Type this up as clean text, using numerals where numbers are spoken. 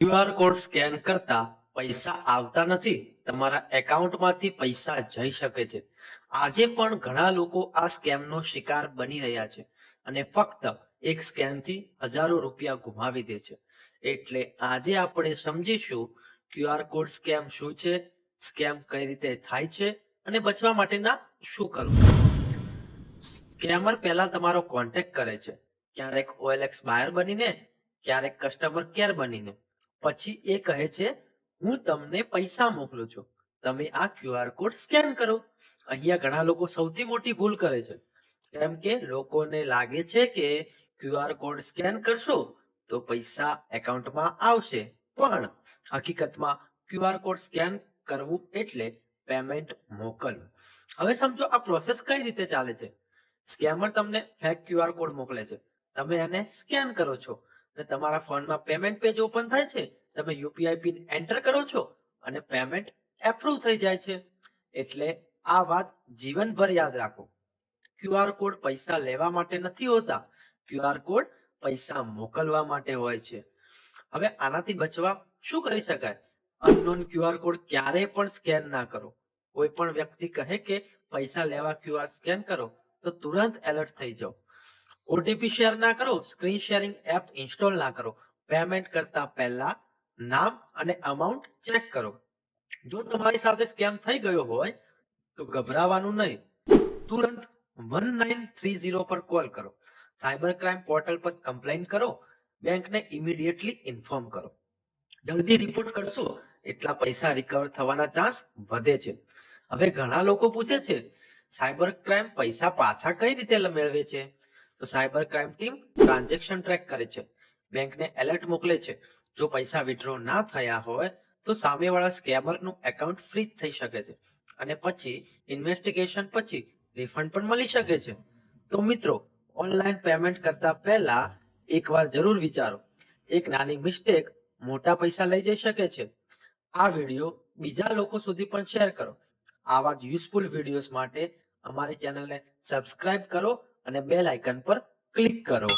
QR code scan કરતા પૈસા આવતા નથી, તમારા એકાઉન્ટમાંથી પૈસા જઈ શકે છે. આજે પણ ઘણા લોકો આ સ્કેમનો શિકાર બની રહ્યા છે અને ફક્ત એક સ્કેનથી હજારો રૂપિયા ગુમાવી દે છે. એટલે આજે આપણે સમજીશું ક્યુઆર કોડ સ્કેમ શું છે, સ્કેમ કઈ રીતે થાય છે અને બચવા માટેના શું કરવું. સ્કેમર પહેલા તમારો કોન્ટેક્ટ કરે છે, ક્યારેક OLX બાયર બનીને, ક્યારેક કસ્ટમર કેર બનીને. પછી એ કહે છે, હું તમને પૈસા મોકલું છું, તમે આ ક્યુઆર કોડ સ્કેન કરો. અહીંયા ઘણા લોકો સૌથી મોટી ભૂલ કરે છે, કેમ કે લોકોને લાગે છે કે ક્યુઆર કોડ સ્કેન કરશો તો પૈસા એકાઉન્ટમાં આવશે, પણ હકીકતમાં ક્યુઆર કોડ સ્કેન કરવું એટલે પેમેન્ટ મોકલવું. હવે સમજો આ પ્રોસેસ કઈ રીતે ચાલે છે. સ્કેમર તમને ફેક ક્યુઆર કોડ મોકલે છે, તમે એને સ્કેન કરો છો અને તમારા ફોનમાં પેમેન્ટ પેજ ઓપન થાય છે. તમે યુપીઆઈ પિન એન્ટર કરો છો અને પેમેન્ટ એપ્રુવ થઈ જાય છે. એટલે આ વાત જીવનભર યાદ રાખો, ક્યુઆર કોડ પૈસા લેવા માટે નથી હોતા, ક્યુઆર કોડ પૈસા મોકલવા માટે હોય છે. હવે આનાથી બચવા શું કરી શકાય. અનનોન ક્યુઆર કોડ ક્યારેય પણ સ્કેન ના કરો. કોઈ પણ વ્યક્તિ કહે કે પૈસા લેવા ક્યુઆર સ્કેન કરો તો તુરંત એલર્ટ થઈ જાઓ. ઓટીપી શેર ના કરો, સ્ક્રીન શેરિંગ એપ ઇન્સ્ટોલ ના કરો. પેમેન્ટ કરતા પહેલા નામ અને અમાઉન્ટ ચેક કરો. જો તમારી સાથે સ્કેમ થઈ ગયો હોય તો ગભરાવાનું નહીં, તુરંત 1930 પર કોલ કરો, સાયબર ક્રાઇમ પોર્ટલ પર કમ્પ્લેન કરો, બેંકને ઇમિડિયેટલી ઇન્ફોર્મ કરો. જલ્દી રિપોર્ટ કરશો એટલા પૈસા રિકવર થવાના ચાન્સ વધે છે. હવે ઘણા લોકો પૂછે છે, સાયબર ક્રાઇમ પૈસા પાછા કઈ રીતે મેળવે છે. તો cyber crime team transaction track કરે છે, બેંકને એલર્ટ મોકલે છે. જો પૈસા વિથડ્રો ના થયા હોય તો સામેવાળા સ્કેમરનું એકાઉન્ટ ફ્રીઝ થઈ શકે છે અને પછી ઇન્વેસ્ટિગેશન પછી રિફંડ પણ મળી શકે છે. તો મિત્રો, ઓનલાઈન પેમેન્ટ કરતા પહેલા એકવાર જરૂર વિચારો, એક નાની મિસ્ટેક મોટા પૈસા લઈ જઈ શકે છે. આ વિડીયો બીજા લોકો સુધી પણ શેર કરો. આવા જ યુઝફુલ વિડીયોઝ માટે અમારી ચેનલને સબસ્ક્રાઇબ કરો અને બેલ આઇકન પર ક્લિક કરો.